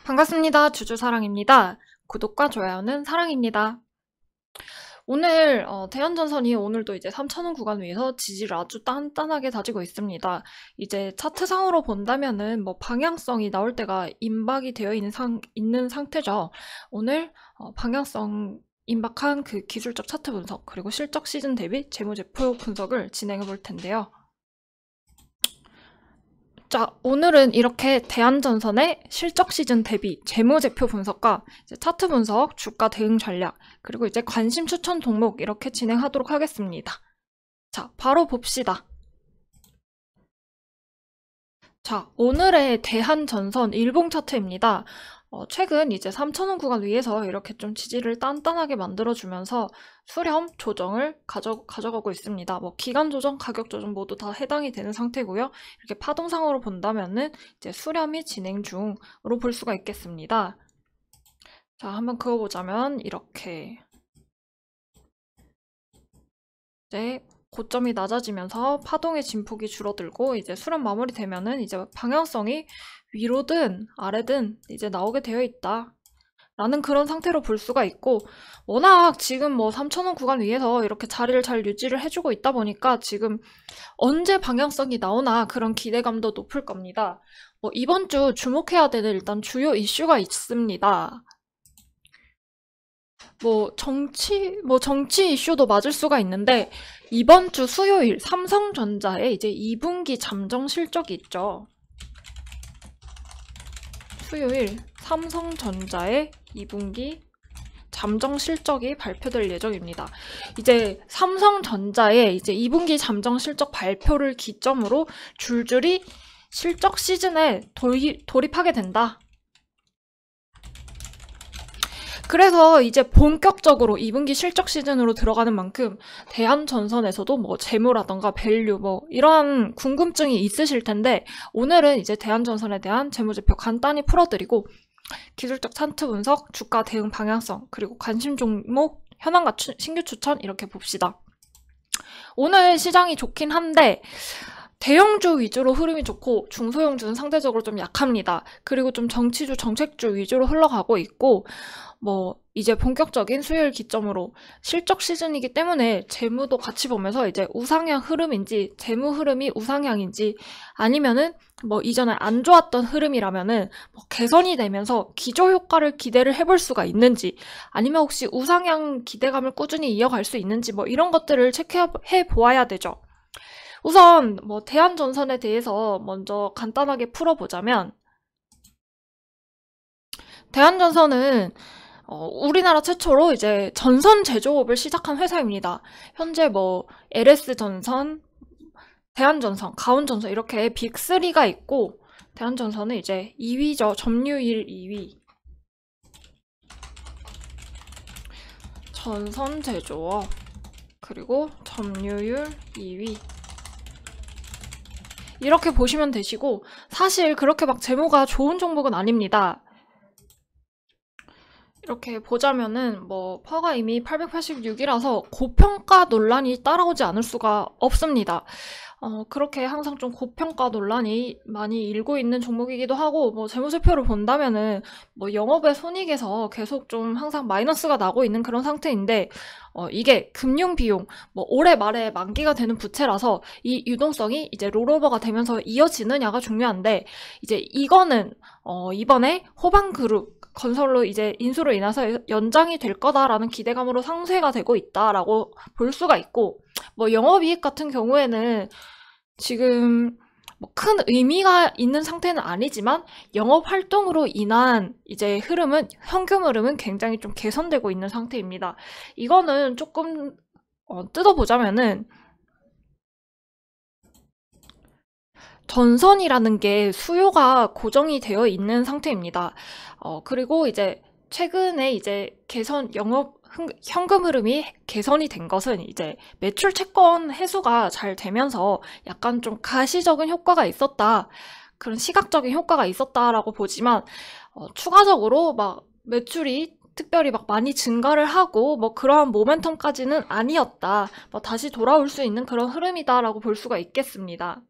반갑습니다. 주주사랑입니다. 구독과 좋아요는 사랑입니다. 오늘 대한전선이 오늘도 이제 3,000원 구간 위에서 지지를 아주 단단하게 다지고 있습니다. 이제 차트상으로 본다면은 방향성이 나올 때가 임박이 되어 있는 상태죠. 오늘 방향성 임박한 그 기술적 차트 분석 그리고 실적 시즌 대비 재무제표 분석을 진행해 볼 텐데요. 자, 오늘은 이렇게 대한전선의 실적 시즌 대비 재무제표 분석과 이제 차트 분석, 주가 대응 전략, 그리고 이제 관심 추천 종목 이렇게 진행하도록 하겠습니다. 자, 바로 봅시다. 자, 오늘의 대한전선 일봉 차트입니다. 최근 이제 3,000원 구간 위에서 이렇게 좀 지지를 단단하게 만들어주면서 수렴 조정을 가져가고 있습니다. 기간 조정, 가격 조정 모두 다 해당이 되는 상태고요. 이렇게 파동상으로 본다면은 이제 수렴이 진행 중으로 볼 수가 있겠습니다. 자, 한번 그어보자면 이렇게 이제 고점이 낮아지면서 파동의 진폭이 줄어들고 이제 수렴 마무리되면은 이제 방향성이 위로든 아래든 이제 나오게 되어 있다 라는 그런 상태로 볼 수가 있고, 워낙 지금 3,000원 구간 위에서 이렇게 자리를 잘 유지를 해주고 있다 보니까 지금 언제 방향성이 나오나 그런 기대감도 높을 겁니다. 이번 주 주목해야 되는 일단 주요 이슈가 있습니다. 정치 이슈도 맞을 수가 있는데, 이번 주 수요일 삼성전자의 이제 2분기 잠정 실적이 있죠. 수요일 삼성전자의 2분기 잠정 실적이 발표될 예정입니다. 이제 삼성전자의 이제 2분기 잠정 실적 발표를 기점으로 줄줄이 실적 시즌에 돌입하게 된다. 그래서 이제 본격적으로 2분기 실적 시즌으로 들어가는 만큼 대한전선에서도 재무라던가 밸류 이런 궁금증이 있으실 텐데, 오늘은 이제 대한전선에 대한 재무제표 간단히 풀어드리고 기술적 차트 분석, 주가 대응 방향성, 그리고 관심 종목, 현황과 신규 추천 이렇게 봅시다. 오늘 시장이 좋긴 한데 대형주 위주로 흐름이 좋고 중소형주는 상대적으로 좀 약합니다. 그리고 좀 정치주, 정책주 위주로 흘러가고 있고, 이제 본격적인 수요일 기점으로 실적 시즌이기 때문에 재무도 같이 보면서 이제 우상향 흐름인지 재무 흐름이 우상향인지 아니면은 이전에 안 좋았던 흐름이라면은 개선이 되면서 기저 효과를 기대를 해볼 수가 있는지, 아니면 혹시 우상향 기대감을 꾸준히 이어갈 수 있는지 이런 것들을 체크해 보아야 되죠. 우선 대한전선에 대해서 먼저 간단하게 풀어보자면, 대한전선은 우리나라 최초로 이제 전선 제조업을 시작한 회사입니다. 현재 LS전선, 대한전선, 가온전선 이렇게 빅3가 있고, 대한전선은 이제 2위죠. 점유율 2위. 전선 제조업, 그리고 점유율 2위. 이렇게 보시면 되시고, 사실 그렇게 재무가 좋은 종목은 아닙니다. 이렇게 보자면은 퍼가 이미 886이라서 고평가 논란이 따라오지 않을 수가 없습니다. 그렇게 항상 좀 고평가 논란이 많이 일고 있는 종목이기도 하고, 재무제표를 본다면은 영업의 손익에서 계속 좀 항상 마이너스가 나고 있는 그런 상태인데, 이게 금융 비용, 올해 말에 만기가 되는 부채라서 이 유동성이 이제 롤오버가 되면서 이어지느냐가 중요한데, 이제 이거는 이번에 호방그룹 건설로 이제 인수로 인해서 연장이 될 거다라는 기대감으로 상쇄가 되고 있다라고 볼 수가 있고, 영업이익 같은 경우에는 지금 큰 의미가 있는 상태는 아니지만 영업 활동으로 인한 이제 현금 흐름은 굉장히 좀 개선되고 있는 상태입니다. 이거는 조금 뜯어보자면은, 전선이라는 게 수요가 고정이 되어 있는 상태입니다. 그리고 이제 최근에 이제 현금 흐름이 개선이 된 것은 이제 매출 채권 회수가 잘 되면서 약간 좀 가시적인 효과가 있었다. 그런 시각적인 효과가 있었다라고 보지만, 추가적으로 매출이 특별히 많이 증가를 하고 그러한 모멘텀까지는 아니었다. 다시 돌아올 수 있는 그런 흐름이다라고 볼 수가 있겠습니다.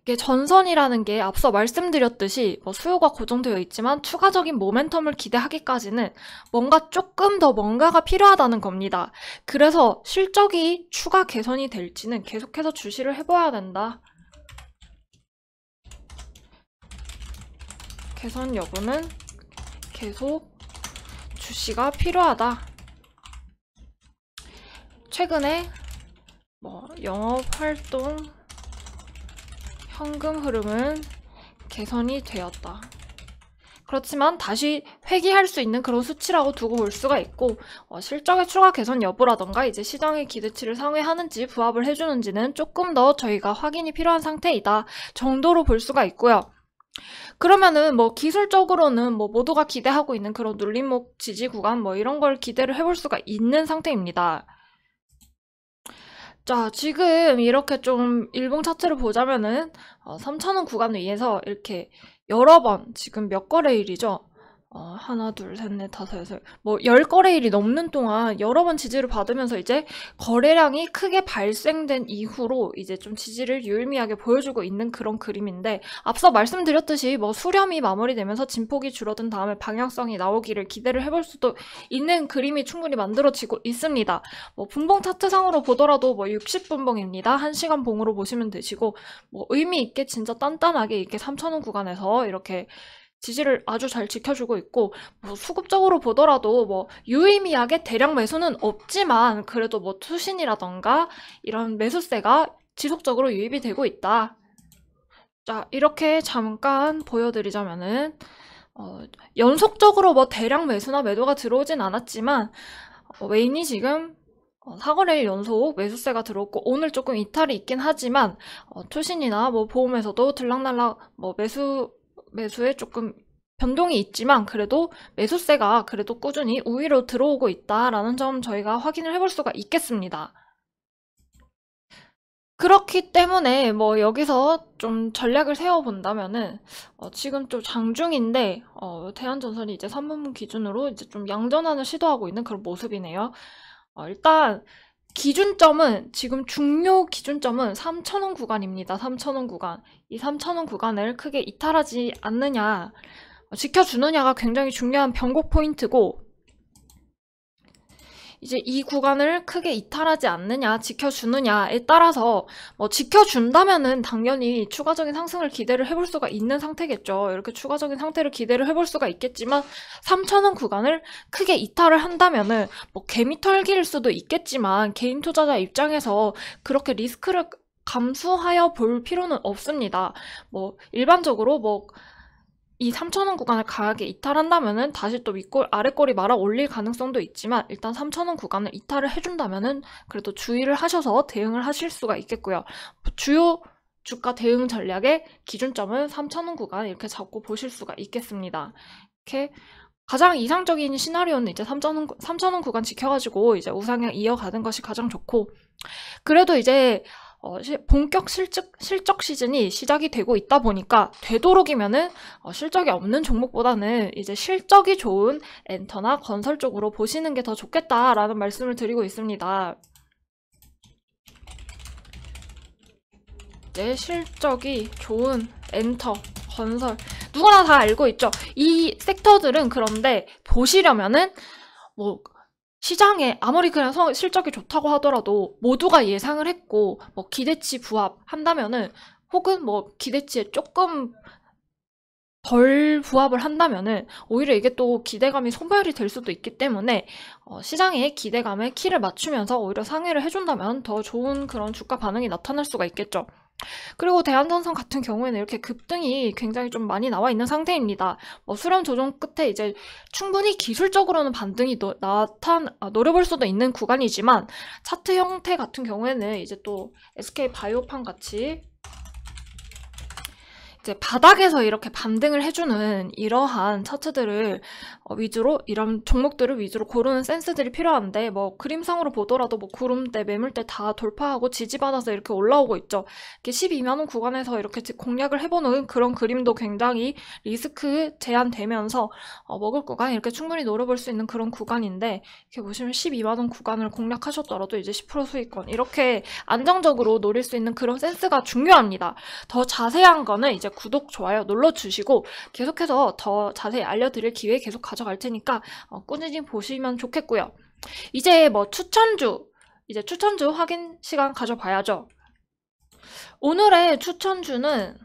이게 전선이라는 게 앞서 말씀드렸듯이 뭐 수요가 고정되어 있지만 추가적인 모멘텀을 기대하기까지는 뭔가가 필요하다는 겁니다. 그래서 실적이 추가 개선이 될지는 계속해서 주시를 해봐야 된다. 개선 여부는 계속 주시가 필요하다. 최근에 뭐 영업활동 현금 흐름은 개선이 되었다. 그렇지만 다시 회귀할 수 있는 그런 수치라고 두고 볼 수가 있고, 실적의 추가 개선 여부라던가 이제 시장의 기대치를 상회하는지 부합을 해주는지는 조금 더 저희가 확인이 필요한 상태이다 정도로 볼 수가 있고요. 그러면은 뭐 기술적으로는 뭐 모두가 기대하고 있는 그런 눌림목 지지 구간 뭐 이런 걸 기대를 해볼 수가 있는 상태입니다. 자, 지금 이렇게 좀 일봉 차트를 보자면은 3,000원 구간 위에서 이렇게 여러 번, 지금 몇 거래일이죠? 하나, 둘, 셋, 넷, 다섯, 여섯, 뭐 10거래일이 넘는 동안 여러 번 지지를 받으면서 이제 거래량이 크게 발생된 이후로 이제 좀 지지를 유의미하게 보여주고 있는 그런 그림인데, 앞서 말씀드렸듯이 뭐 수렴이 마무리되면서 진폭이 줄어든 다음에 방향성이 나오기를 기대를 해볼 수도 있는 그림이 충분히 만들어지고 있습니다. 뭐 분봉 차트상으로 보더라도 뭐 60분봉입니다. 1시간 봉으로 보시면 되시고, 뭐 의미 있게 진짜 단단하게 이렇게 3,000원 구간에서 이렇게 지지를 아주 잘 지켜주고 있고, 뭐 수급적으로 보더라도 뭐 유의미하게 대량 매수는 없지만 그래도 뭐 투신이라던가 이런 매수세가 지속적으로 유입이 되고 있다. 자, 이렇게 잠깐 보여드리자면은 연속적으로 뭐 대량 매수나 매도가 들어오진 않았지만 웨인이 지금 4거래일 연속 매수세가 들어왔고, 오늘 조금 이탈이 있긴 하지만 투신이나 뭐 보험에서도 들락날락 뭐 매수에 조금 변동이 있지만 그래도 매수세가 그래도 꾸준히 우위로 들어오고 있다라는 점 저희가 확인을 해볼 수가 있겠습니다. 그렇기 때문에 뭐 여기서 좀 전략을 세워본다면은 지금 좀 장중인데 대한전선이 이제 3분분 기준으로 이제 좀 양전환을 시도하고 있는 그런 모습이네요. 일단 기준점은, 지금 중요 기준점은 3,000원 구간입니다. 3,000원 구간. 이 3,000원 구간을 크게 이탈하지 않느냐, 지켜주느냐가 굉장히 중요한 변곡 포인트고, 이제 이 구간을 크게 이탈하지 않느냐, 지켜주느냐에 따라서 뭐 지켜준다면은 당연히 추가적인 상승을 기대를 해볼 수가 있는 상태겠죠. 이렇게 추가적인 상태를 기대를 해볼 수가 있겠지만 3,000원 구간을 크게 이탈을 한다면은 뭐 개미 털기일 수도 있겠지만 개인 투자자 입장에서 그렇게 리스크를 감수하여 볼 필요는 없습니다. 뭐 일반적으로 뭐 이 3,000원 구간을 강하게 이탈한다면은 다시 또 윗골 아랫골이 말아 올릴 가능성도 있지만, 일단 3,000원 구간을 이탈을 해준다면은 그래도 주의를 하셔서 대응을 하실 수가 있겠고요. 주요 주가 대응 전략의 기준점은 3,000원 구간 이렇게 잡고 보실 수가 있겠습니다. 이렇게 가장 이상적인 시나리오는 이제 3,000원 구간 지켜가지고 이제 우상향 이어가는 것이 가장 좋고, 그래도 이제 본격 실적 시즌이 시작이 되고 있다 보니까 되도록이면은 실적이 없는 종목보다는 이제 실적이 좋은 엔터나 건설 쪽으로 보시는 게 더 좋겠다라는 말씀을 드리고 있습니다. 이제 실적이 좋은 엔터, 건설, 누구나 다 알고 있죠. 이 섹터들은 그런데 보시려면은 뭐 시장에 아무리 그냥 실적이 좋다고 하더라도 모두가 예상을 했고 뭐 기대치 부합한다면은, 혹은 뭐 기대치에 조금 덜 부합을 한다면은 오히려 이게 또 기대감이 소멸이 될 수도 있기 때문에 시장의 기대감에 키를 맞추면서 오히려 상회를 해준다면 더 좋은 그런 주가 반응이 나타날 수가 있겠죠. 그리고 대한전선 같은 경우에는 이렇게 급등이 굉장히 좀 많이 나와 있는 상태입니다. 수렴 조정 끝에 이제 충분히 기술적으로는 반등이 노려볼 수도 있는 구간이지만, 차트 형태 같은 경우에는 이제 또 SK 바이오판 같이 이제 바닥에서 이렇게 반등을 해주는 이러한 차트들을 위주로, 이런 종목들을 위주로 고르는 센스들이 필요한데, 뭐 그림상으로 보더라도 뭐 구름대, 매물대 다 돌파하고 지지받아서 이렇게 올라오고 있죠. 이렇게 12만원 구간에서 이렇게 공략을 해보는 그런 그림도 굉장히 리스크 제한되면서 먹을 구간 이렇게 충분히 노려볼 수 있는 그런 구간인데, 이렇게 보시면 12만원 구간을 공략하셨더라도 이제 10% 수익권 이렇게 안정적으로 노릴 수 있는 그런 센스가 중요합니다. 더 자세한 거는 이제 구독, 좋아요 눌러주시고 계속해서 더 자세히 알려드릴 기회 계속 가져갈 테니까 꾸준히 보시면 좋겠고요. 이제 뭐 추천주 확인 시간 가져봐야죠. 오늘의 추천주는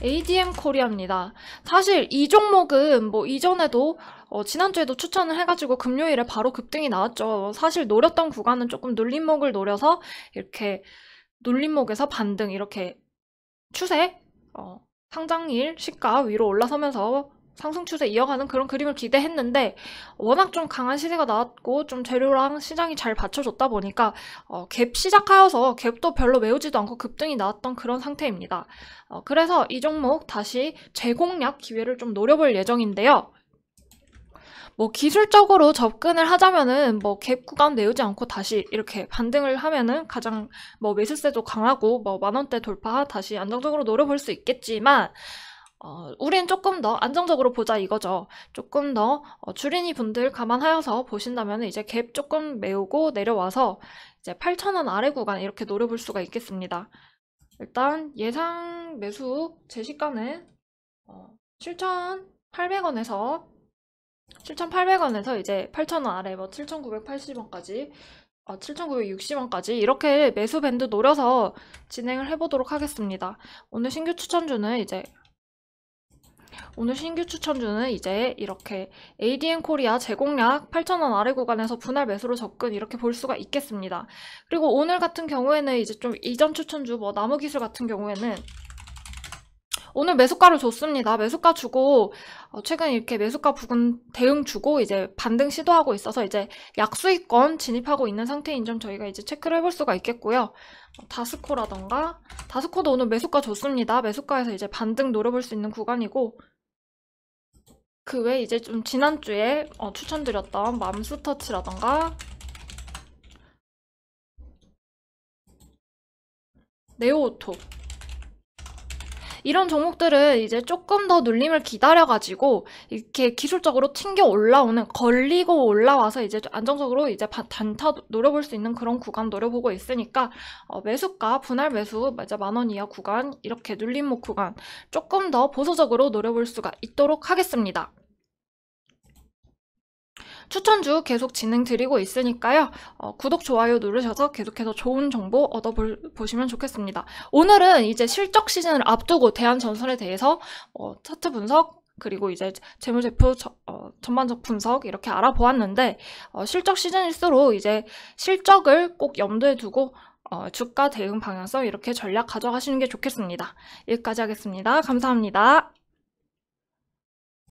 ADM 코리아입니다. 사실 이 종목은 뭐 이전에도 지난주에도 추천을 해가지고 금요일에 바로 급등이 나왔죠. 사실 노렸던 구간은 조금 눌림목을 노려서 이렇게 눌림목에서 반등, 이렇게 추세, 상장일 시가 위로 올라서면서 상승 추세 이어가는 그런 그림을 기대했는데, 워낙 좀 강한 시세가 나왔고 좀 재료랑 시장이 잘 받쳐줬다 보니까 갭 시작하여서 갭도 별로 메우지도 않고 급등이 나왔던 그런 상태입니다. 그래서 이 종목 다시 재공략 기회를 좀 노려볼 예정인데요. 뭐 기술적으로 접근을 하자면은 뭐 갭 구간 메우지 않고 다시 이렇게 반등을 하면은 가장 뭐 매수세도 강하고 뭐 만원대 돌파 다시 안정적으로 노려볼 수 있겠지만, 우린 조금 더 안정적으로 보자 이거죠. 조금 더 주린이 분들 감안하여서 보신다면 이제 갭 조금 메우고 내려와서 이제 8,000원 아래 구간 이렇게 노려볼 수가 있겠습니다. 일단 예상 매수 제시가는 7,800원에서 이제 8,000원 아래 뭐 7,980원까지 7,960원까지 이렇게 매수 밴드 노려서 진행을 해보도록 하겠습니다. 오늘 신규 추천주는 이제 이렇게 ADM 코리아 재공략 8,000원 아래 구간에서 분할 매수로 접근 이렇게 볼 수가 있겠습니다. 그리고 오늘 같은 경우에는 이제 좀 이전 추천주 뭐 나무기술 같은 경우에는 오늘 매수가를 줬습니다. 매수가 주고 최근 이렇게 매수가 부근 대응 주고 이제 반등 시도하고 있어서 이제 약수익권 진입하고 있는 상태인 점 저희가 이제 체크를 해볼 수가 있겠고요. 다스코도 오늘 매수가 줬습니다. 매수가에서 이제 반등 노려볼 수 있는 구간이고, 그 외에 이제 좀 지난주에 추천드렸던 맘스터치라던가 네오오토 이런 종목들은 이제 조금 더 눌림을 기다려가지고 이렇게 기술적으로 튕겨 올라오는, 걸리고 올라와서 이제 안정적으로 이제 단타 노려볼 수 있는 그런 구간 노려보고 있으니까 매수가, 분할 매수, 이제 만원 이하 구간, 이렇게 눌림목 구간 조금 더 보수적으로 노려볼 수가 있도록 하겠습니다. 추천주 계속 진행 드리고 있으니까요. 구독, 좋아요 누르셔서 계속해서 좋은 정보 얻어보시면 좋겠습니다. 오늘은 이제 실적 시즌을 앞두고 대한전선에 대해서 차트 분석, 그리고 이제 재무제표 전반적 분석 이렇게 알아보았는데, 실적 시즌일수록 이제 실적을 꼭 염두에 두고 주가 대응 방향성 이렇게 전략 가져가시는 게 좋겠습니다. 여기까지 하겠습니다. 감사합니다.